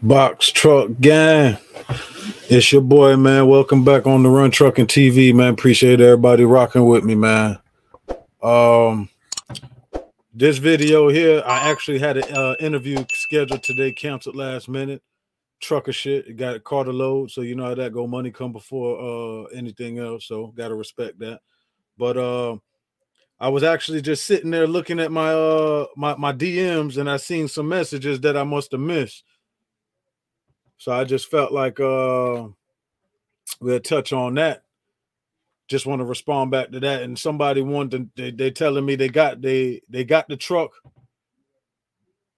Box Truck Gang. It's your boy, man. Welcome back on the Run Trucking TV, man. Appreciate everybody rocking with me, man. This video here, I actually had an interview scheduled today, canceled last minute. Trucker shit, it got caught a load, so you know how that go. Money come before anything else, so gotta respect that. But I was actually just sitting there looking at my my DMs, and I seen some messages that I must have missed. So I just felt like we'll touch on that. Just want to respond back to that. And somebody wanted they telling me they got the truck,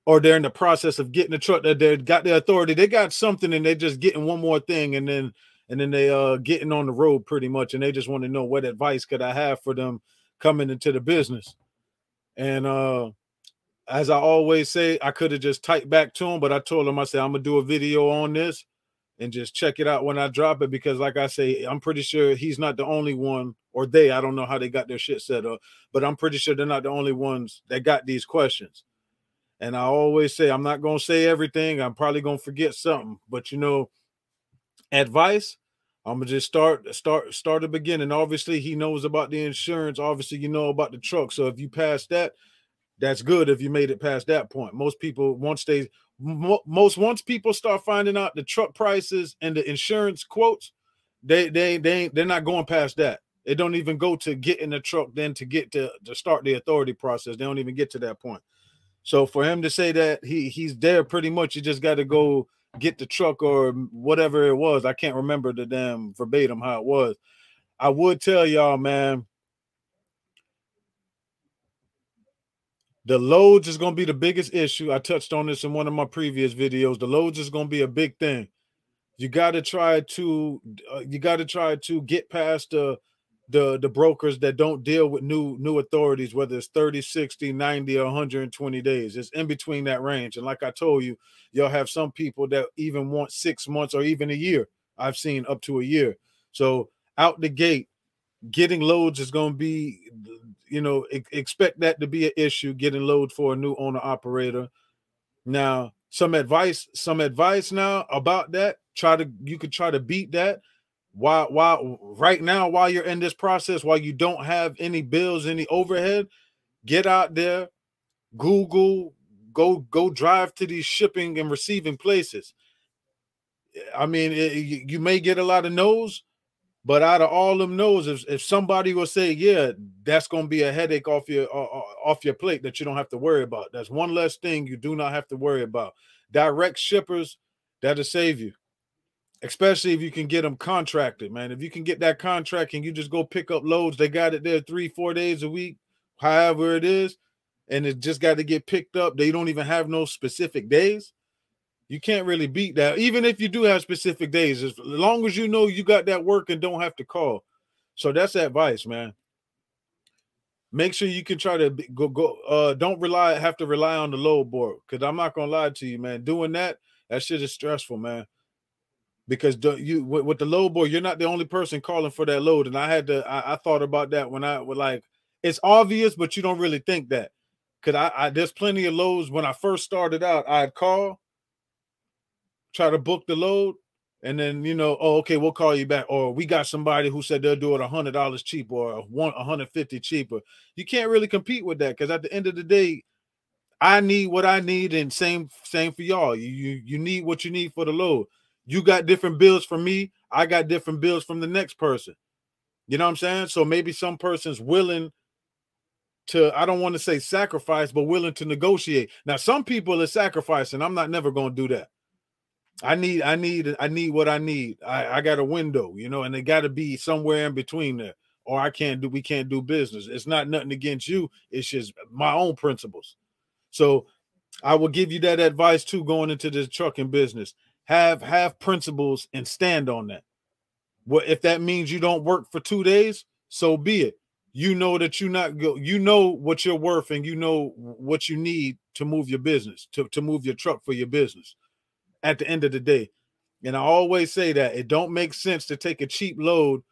or they're in the process of getting the truck, that they got the authority, they got something, and they're just getting one more thing, and then they getting on the road pretty much, and they just want to know what advice could I have for them coming into the business. And as I always say, I could have just typed back to him, but I told him, I said, I'm gonna do a video on this and just check it out when I drop it, because like I say, I'm pretty sure he's not the only one, or I don't know how they got their shit set up, but I'm pretty sure they're not the only ones that got these questions. And I always say, I'm not gonna say everything. I'm probably gonna forget something, but you know, advice, I'm gonna just start the beginning. Obviously, he knows about the insurance. Obviously, you know about the truck. So if you pass that, that's good. If you made it past that point, most people, once people start finding out the truck prices and the insurance quotes, they're not going past that. They don't even go to get in the truck, then to get to start the authority process. They don't even get to that point. So for him to say that he's there, pretty much you just got to go get the truck or whatever it was. I can't remember the damn verbatim how it was. I would tell y'all, man, the loads is going to be the biggest issue. I touched on this in one of my previous videos. The loads is going to be a big thing. You got to try to get past the brokers that don't deal with new authorities, whether it's 30, 60, 90, or 120 days. It's in between that range. And like I told you, you'll have some people that even want 6 months or even a year. I've seen up to a year. So out the gate, getting loads is going to be, you know, expect that to be an issue, getting loads for a new owner operator. Now, some advice now about that. You could try to beat that while right now, while you're in this process, while you don't have any bills, any overhead. Get out there, Google, go drive to these shipping and receiving places. I mean, you may get a lot of no's, but out of all them no's, if somebody will say, yeah, that's going to be a headache off your plate that you don't have to worry about. That's one less thing you do not have to worry about. Direct shippers, that'll save you, especially if you can get them contracted, man. If you can get that contract and you just go pick up loads, they got it there 3-4 days a week, however it is, and it just got to get picked up. They don't even have no specific days. You can't really beat that. Even if you do have specific days, as long as you know you got that work and don't have to call. So that's advice, man. Make sure you can try to don't have to rely on the load board, because I'm not gonna lie to you, man. Doing that shit is stressful, man. Because with the load board, you're not the only person calling for that load. And I thought about that when I was like, it's obvious, but you don't really think that. Because there's plenty of loads. When I first started out, I'd call, try to book the load, and then, you know, oh, okay, we'll call you back, or we got somebody who said they'll do it $100 cheaper or $150 cheaper. You can't really compete with that, because at the end of the day, I need what I need, and same for y'all. You need what you need for the load. You got different bills from me, I got different bills from the next person. You know what I'm saying? So maybe some person's willing to, I don't want to say sacrifice, but willing to negotiate. Now, some people are sacrificing. I'm not never going to do that. I need what I need. I got a window, you know, and it got to be somewhere in between there, or we can't do business. It's not nothing against you. It's just my own principles. So I will give you that advice too, going into this trucking business. Have principles and stand on that. Well, if that means you don't work for 2 days, so be it. You know that you know what you're worth, and you know what you need to move your business, to move your truck for your business at the end of the day. And I always say that it don't make sense to take a cheap load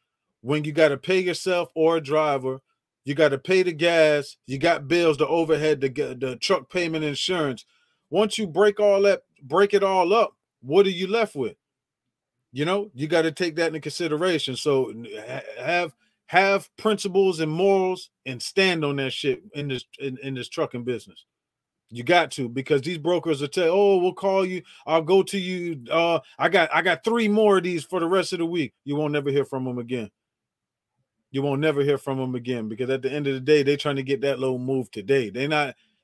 when you got to pay yourself or a driver. You got to pay the gas. You got bills, the overhead, the truck payment, insurance. Once you break it all up, what are you left with? You know, you got to take that into consideration. So have principles and morals and stand on that shit in this trucking business. You got to, because these brokers will tell, oh, we'll call you, I'll go to you. I got 3 more of these for the rest of the week. You won't never hear from them again. You won't never hear from them again, because at the end of the day, they're trying to get that low move today.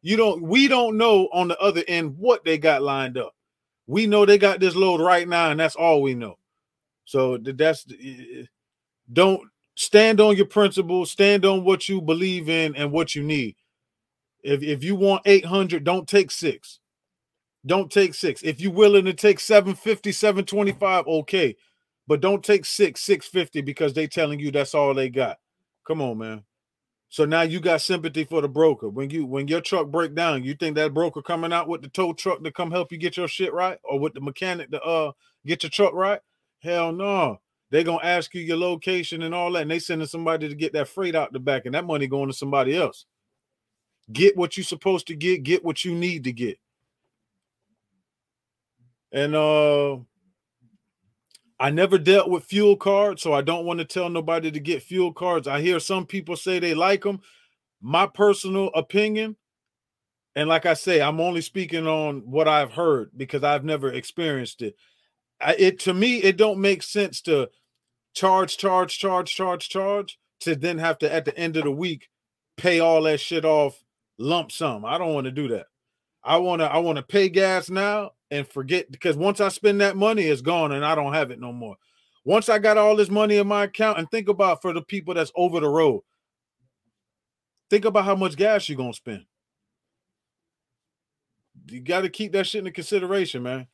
We don't know on the other end what they got lined up. We know they got this load right now, and that's all we know. So don't stand on your principles, stand on what you believe in and what you need. If you want 800, don't take 6. Don't take 6. If you're willing to take 750, 725, okay. But don't take 650 because they telling you that's all they got. Come on, man. So now you got sympathy for the broker. When your truck break down, you think that broker coming out with the tow truck to come help you get your shit right, or with the mechanic to get your truck right? Hell no. They're gonna ask you your location and all that, and they sending somebody to get that freight out the back, and that money going to somebody else. Get what you're supposed to get what you need to get. And I never dealt with fuel cards, so I don't want to tell nobody to get fuel cards. I hear some people say they like them. My personal opinion, and like I say, I'm only speaking on what I've heard because I've never experienced it. To me, it don't make sense to charge to then have to, at the end of the week, pay all that shit off lump sum. I don't want to do that. I want to pay gas now and forget, because once I spend that money, it's gone and I don't have it no more. Once I got all this money in my account, and think about, for the people that's over the road, think about how much gas you're going to spend. You got to keep that shit into consideration, man.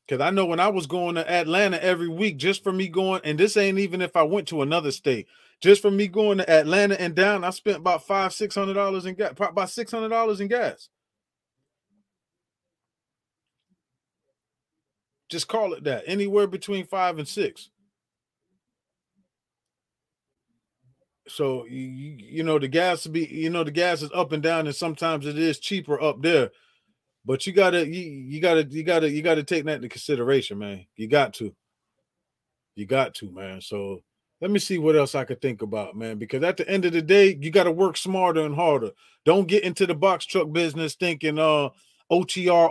Because I know when I was going to Atlanta every week, just for me going, and this ain't even if I went to another state, just for me going to Atlanta and down, I spent about $500-600 in gas, about $600 in gas. Just call it that. Anywhere between 5 and 6. So you know the gas is up and down, and sometimes it is cheaper up there. But you gotta take that into consideration, man. You got to, man. So let me see what else I could think about, man. Because at the end of the day, you got to work smarter and harder. Don't get into the box truck business thinking OTR.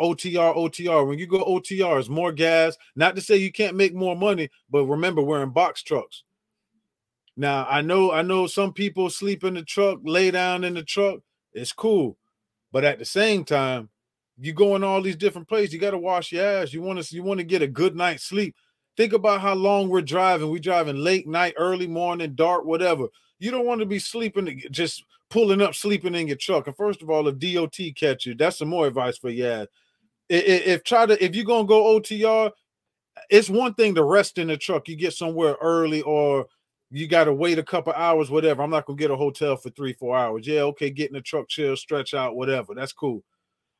When you go OTR, it's more gas. Not to say you can't make more money, but remember, we're in box trucks. Now, I know some people sleep in the truck, lay down in the truck. It's cool. But at the same time, you go in all these different places, you got to wash your ass. You want to get a good night's sleep. Think about how long we're driving. We're driving late night, early morning, dark, whatever. You don't want to be sleeping, just pulling up, sleeping in your truck. And first of all, if DOT catch you, that's some more advice for you. If you're going to go OTR, it's one thing to rest in the truck. You get somewhere early, or you got to wait a couple hours, whatever. I'm not going to get a hotel for 3-4 hours. Yeah, okay, get in the truck, chill, stretch out, whatever. That's cool.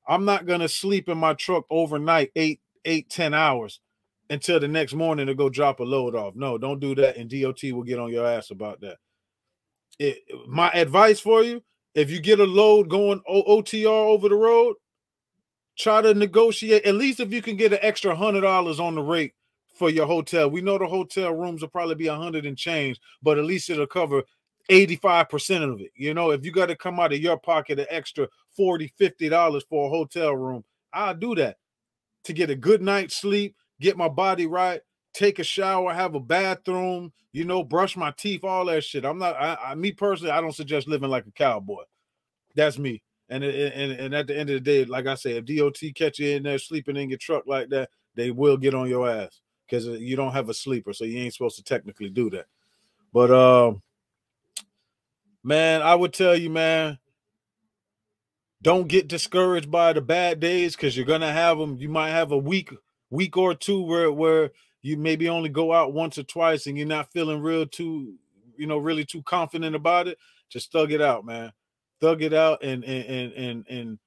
I'm not going to sleep in my truck overnight 8-10 hours until the next morning to go drop a load off. No, don't do that, and DOT will get on your ass about that. My advice for you, if you get a load going OTR over the road, try to negotiate, at least if you can get an extra $100 on the rate for your hotel. We know the hotel rooms will probably be 100 and change, but at least it'll cover 85% of it. You know, if you got to come out of your pocket an extra $40-50 for a hotel room, I'll do that to get a good night's sleep, get my body right, take a shower, have a bathroom, brush my teeth, all that shit. Me personally, I don't suggest living like a cowboy. That's me. And at the end of the day, like I say, if DOT catch you in there sleeping in your truck like that, they will get on your ass, because you don't have a sleeper, so you ain't supposed to technically do that. But man, I would tell you, man, don't get discouraged by the bad days, because you're gonna have them. You might have a week or two where you maybe only go out once or twice, and you're not feeling really too confident about it. Just thug it out, man. Thug it out, and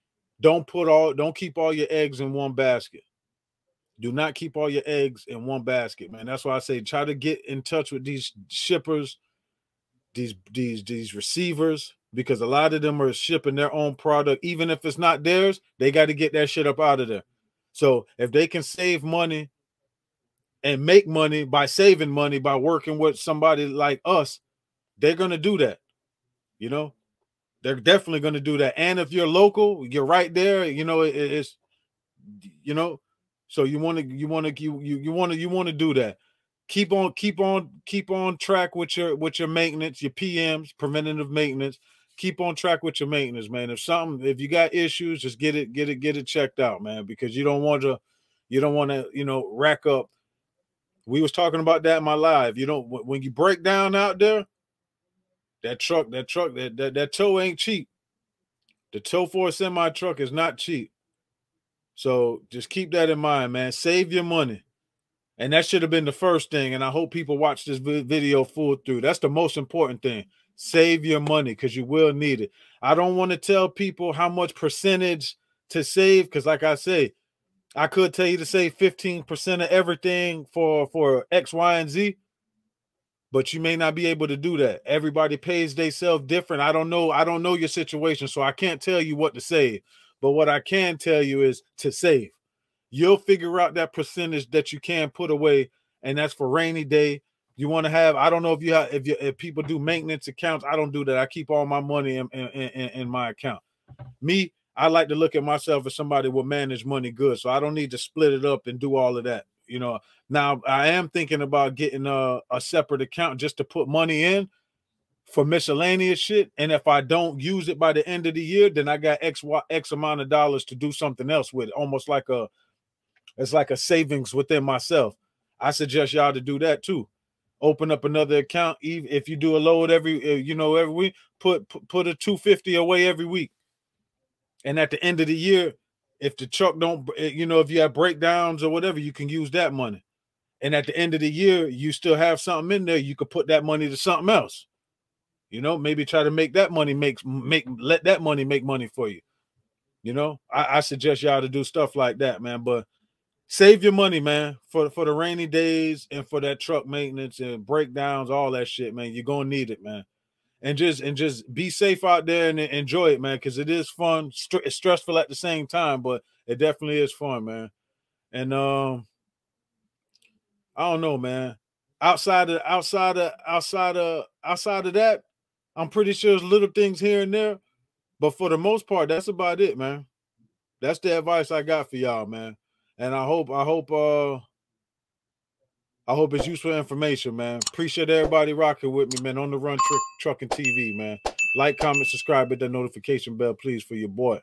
don't keep all your eggs in one basket. Do not keep all your eggs in one basket, man. That's why I say try to get in touch with these shippers, these receivers, because a lot of them are shipping their own product. Even if it's not theirs, they got to get that shit up out of there. So if they can save money and make money by saving money by working with somebody like us, they're going to do that. You know, they're definitely going to do that. And if you're local, you're right there, you know, it's, you know, so you want to do that. Keep on track with your maintenance, your PMs, preventative maintenance. Keep on track with your maintenance, man. If you got issues, just get it checked out, man, because you don't want to, you know, rack up. We was talking about that in my live. You know, when you break down out there, that tow ain't cheap. The tow for a semi truck is not cheap. So just keep that in mind, man. Save your money. And that should have been the first thing. And I hope people watch this video full through. That's the most important thing. Save your money because you will need it. I don't want to tell people how much percentage to save because, like I say, I could tell you to save 15% of everything for X, Y, and Z, but you may not be able to do that. Everybody pays themselves different. I don't know your situation, so I can't tell you what to save. But what I can tell you is to save. You'll figure out that percentage that you can put away, and that's for rainy day. You want to have, I don't know if people do maintenance accounts. I don't do that. I keep all my money in my account. Me, I like to look at myself as somebody who will manage money good, so I don't need to split it up and do all of that. You know, now I am thinking about getting a separate account just to put money in for miscellaneous shit. And if I don't use it by the end of the year, then I got X amount of dollars to do something else with it, almost like it's like a savings within myself. I suggest y'all to do that too. Open up another account. Even if you do a load every week, put a $250 away every week. And at the end of the year, if the truck don't, if you have breakdowns or whatever, you can use that money. And at the end of the year, you still have something in there. You could put that money to something else. You know, maybe try to make that money let that money make money for you. You know, I suggest y'all to do stuff like that, man. But save your money, man, for the rainy days and for that truck maintenance and breakdowns, all that shit, man. You're gonna need it, man. And just be safe out there and enjoy it, man, because it is fun. It's stressful at the same time, but it definitely is fun, man. And I don't know, man. Outside of that, I'm pretty sure there's little things here and there, but for the most part, that's about it, man. That's the advice I got for y'all, man. And I hope it's useful information, man. Appreciate everybody rocking with me, man. On the Run Trucking TV, man. Like, comment, subscribe, hit that notification bell, please, for your boy.